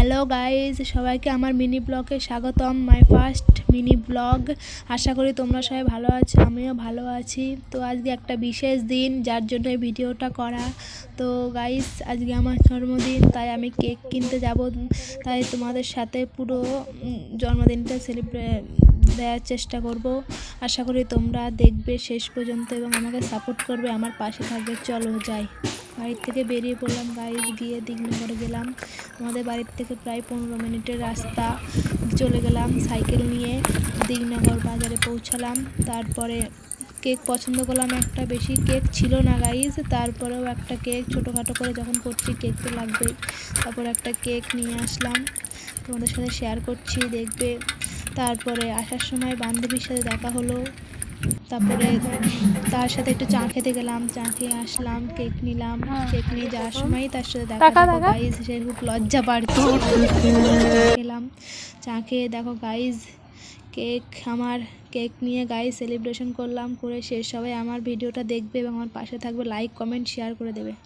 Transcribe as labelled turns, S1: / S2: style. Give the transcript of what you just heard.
S1: Hello guys, সবাইকে আমার mini ব্লগে স্বাগতম। My first mini blog. আশা করি তোমরা সবাই ভালো আছো, আমিও ভালো আছি। তো আজকে একটা বিশেষ দিন, যার জন্য এই ভিডিওটা করা। তো গাইজ, আজকে আমার জন্মদিন, তাই আমি কেক কিনতে যাব। তাই তোমাদের সাথে পুরো জন্মদিনটা দেওয়ার চেষ্টা করব। আশা করি তোমরা দেখবে শেষ পর্যন্ত এবং আমাকে সাপোর্ট করবে, আমার পাশে থাকবে। চলো যাই। বাড়ির থেকে বেরিয়ে পড়লাম গাইজ, গিয়ে দিঘনগরে গেলাম। আমাদের বাড়ির থেকে প্রায় 15 মিনিটের রাস্তা। চলে গেলাম সাইকেল নিয়ে, দিঘনগর বাজারে পৌঁছালাম। তারপরে কেক পছন্দ করলাম একটা, বেশি কেক ছিল না গাইজ, তারপরেও একটা কেক ছোটোখাটো করে যখন করছি কেক তো লাগবেই। তারপর একটা কেক নিয়ে আসলাম, তোমাদের সাথে শেয়ার করছি, দেখবে। তারপরে আসার সময় বান্ধবীর সাথে দেখা হলো, তারপরে তার সাথে একটু চা খেতে গেলাম, চা খেয়ে আসলাম, কেক নিলাম। কেক নিয়ে যাওয়ার সময় তার সাথে দেখা গাইজ, সে খুব লজ্জা পাচ্ছিল। খেলাম, চা খেয়ে দেখো গাইজ, কেক নিয়ে গাইজ সেলিব্রেশন করলাম। করে শেষ সবাই আমার ভিডিওটা দেখবে এবং আমার পাশে থাকবে, লাইক কমেন্ট শেয়ার করে দেবে।